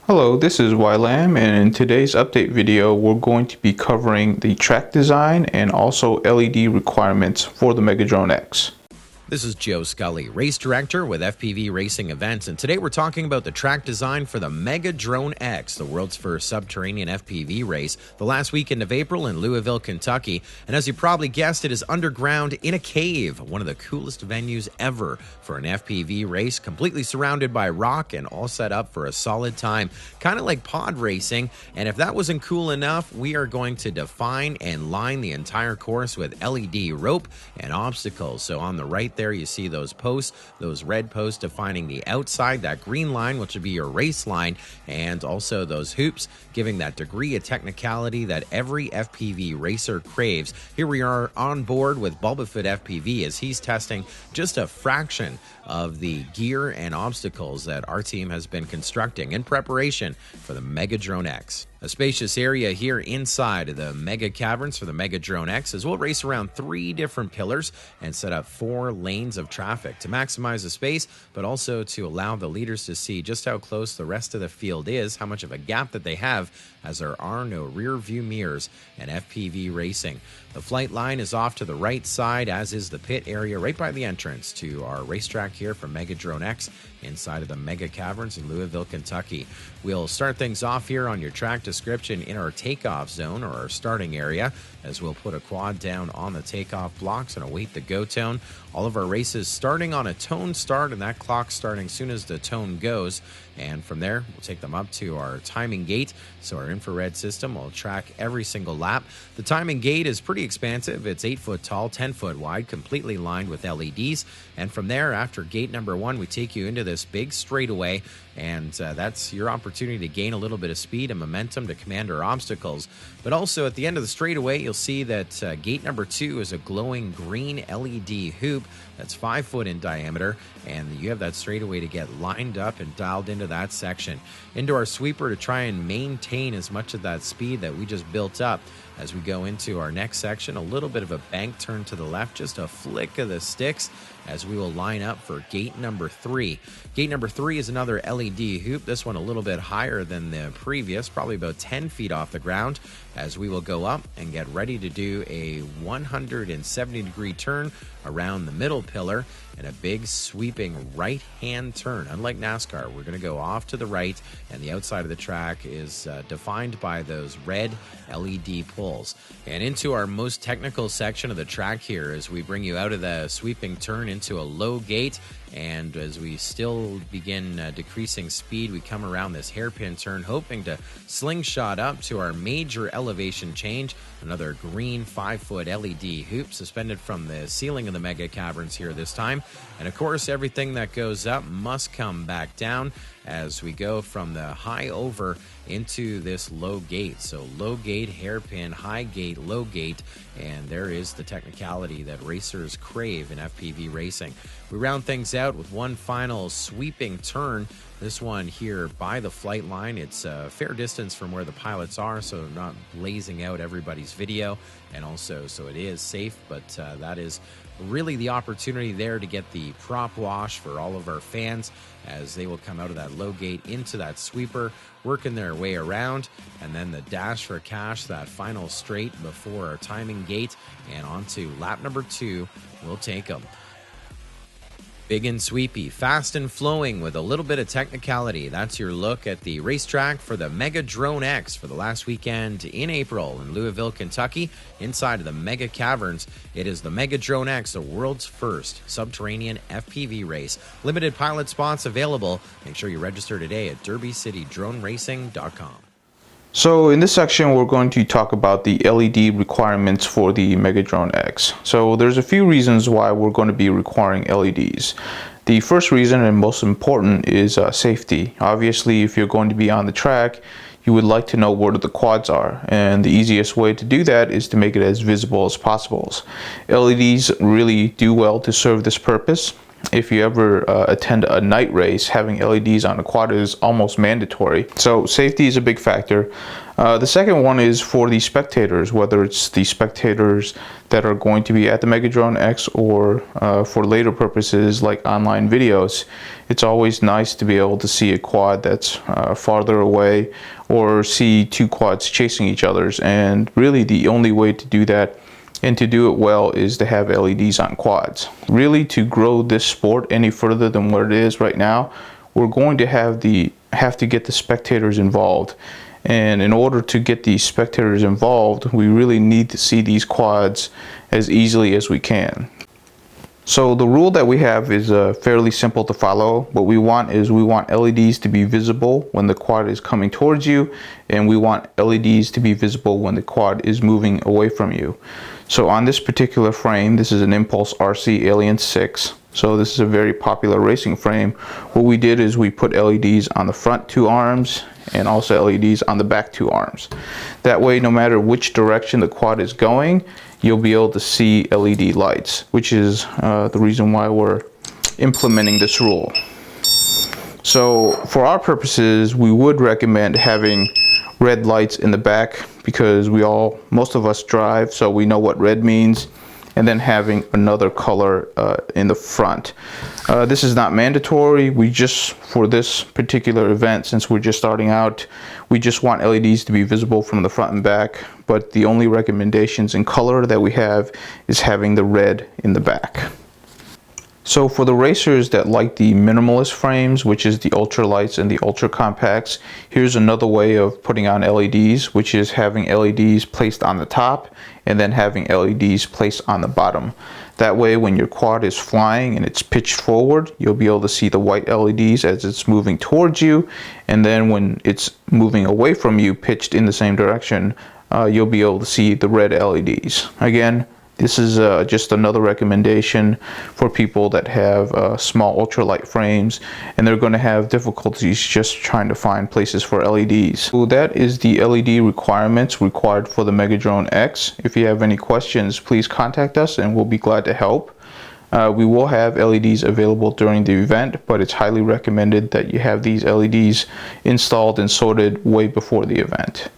Hello, this is YLAM, and in today's update video, we're going to be covering the track design and also LED requirements for the Megadrone X. This is Joe Scully, race director with FPV Racing Events, and today we're talking about the track design for the Megadrone X, the world's first subterranean FPV race, the last weekend of April in Louisville, Kentucky. And as you probably guessed, it is underground in a cave, one of the coolest venues ever for an FPV race, completely surrounded by rock and all set up for a solid time, kind of like pod racing. And if that wasn't cool enough, we are going to define and line the entire course with LED rope and obstacles. So on the right there, you see those posts, those red posts defining the outside, that green line, which would be your race line, and also those hoops, giving that degree of technicality that every FPV racer craves. Here we are on board with Bulbafoot FPV as he's testing just a fraction of the gear and obstacles that our team has been constructing in preparation for the Megadrone X. A spacious area here inside of the Mega Caverns for the Megadrone X as we'll race around 3 different pillars and set up 4 lanes of traffic to maximize the space, but also to allow the leaders to see just how close the rest of the field is, how much of a gap that they have, as there are no rear view mirrors in FPV racing. The flight line is off to the right side, as is the pit area right by the entrance to our racetrack here for Megadrone X inside of the Mega Caverns in Louisville, Kentucky. We'll start things off here on your track description in our takeoff zone, or our starting area, as we'll put a quad down on the takeoff blocks and await the go tone. All of our races starting on a tone start, and that clock starting soon as the tone goes. And from there, we'll take them up to our timing gate. So our infrared system will track every single lap. The timing gate is pretty expansive. It's 8 foot tall, 10 foot wide, completely lined with LEDs. And from there, after gate number 1, we take you into this big straightaway. And that's your opportunity to gain a little bit of speed and momentum to command our obstacles. But also at the end of the straightaway, you'll see that gate number 2 is a glowing green LED hoop that's 5 foot in diameter, and you have that straightaway to get lined up and dialed into that section. Into our sweeper to try and maintain as much of that speed that we just built up. As we go into our next section, a little bit of a bank turn to the left, just a flick of the sticks as we will line up for gate number 3. Gate number 3 is another LED hoop, this one a little bit higher than the previous, probably about 10 feet off the ground, as we will go up and get ready to do a 170-degree turn around the middle pillar and a big sweeping right-hand turn. Unlike NASCAR, we're going to go off to the right, and the outside of the track is defined by those red LED poles. And into our most technical section of the track here as we bring you out of the sweeping turn into a low gate. And as we still begin decreasing speed, we come around this hairpin turn, hoping to slingshot up to our major elevation change. Another green 5-foot LED hoop suspended from the ceiling of the Mega Caverns here this time. And of course, everything that goes up must come back down as we go from the high over into this low gate. So low gate, hairpin, high gate, low gate, and there is the technicality that racers crave in FPV racing. We round things out with one final sweeping turn. This one here by the flight line. It's a fair distance from where the pilots are, so not blazing out everybody's video, and also so it is safe, but that is really the opportunity there to get the prop wash for all of our fans as they will come out of that low gate into that sweeper, working their way around, and then the dash for cash, that final straight before our timing gate, and onto lap number 2 we'll take them. Big and sweepy, fast and flowing with a little bit of technicality. That's your look at the racetrack for the Megadrone X for the last weekend in April in Louisville, Kentucky, inside of the Mega Caverns. It is the Megadrone X, the world's first subterranean FPV race. Limited pilot spots available. Make sure you register today at derbycitydroneracing.com. So in this section, we're going to talk about the LED requirements for the Megadrone X. So there's a few reasons why we're going to be requiring LEDs. The first reason, and most important, is safety. Obviously, if you're going to be on the track, you would like to know where the quads are, and the easiest way to do that is to make it as visible as possible. LEDs really do well to serve this purpose. if you ever attend a night race, having LEDs on a quad is almost mandatory. So safety is a big factor. The second one is for the spectators, whether it's the spectators that are going to be at the Megadrone X or for later purposes like online videos. It's always nice to be able to see a quad that's farther away, or see two quads chasing each other. And really the only way to do that and to do it well is to have LEDs on quads. Really, to grow this sport any further than what it is right now, we're going to have to get the spectators involved. And in order to get the spectators involved, we really need to see these quads as easily as we can. So the rule that we have is fairly simple to follow. What we want is we want LEDs to be visible when the quad is coming towards you, and we want LEDs to be visible when the quad is moving away from you. So on this particular frame, this is an Impulse RC Alien 6. So this is a very popular racing frame. What we did is we put LEDs on the front two arms and also LEDs on the back two arms. That way, no matter which direction the quad is going, you'll be able to see LED lights, which is the reason why we're implementing this rule. So for our purposes, we would recommend having red lights in the back, because most of us drive, so we know what red means, and then having another color in the front. This is not mandatory. For this particular event, since we're just starting out, we just want LEDs to be visible from the front and back, but the only recommendations in color that we have is having the red in the back. So for the racers that like the minimalist frames, which is the ultralights and the ultra compacts, here's another way of putting on LEDs, which is having LEDs placed on the top and then having LEDs placed on the bottom. That way, when your quad is flying and it's pitched forward, you'll be able to see the white LEDs as it's moving towards you, and then when it's moving away from you, pitched in the same direction, you'll be able to see the red LEDs. Again, this is just another recommendation for people that have small ultralight frames and they're going to have difficulties just trying to find places for LEDs. So that is the LED requirements required for the Megadrone X. If you have any questions, please contact us and we'll be glad to help. We will have LEDs available during the event, but it's highly recommended that you have these LEDs installed and sorted way before the event.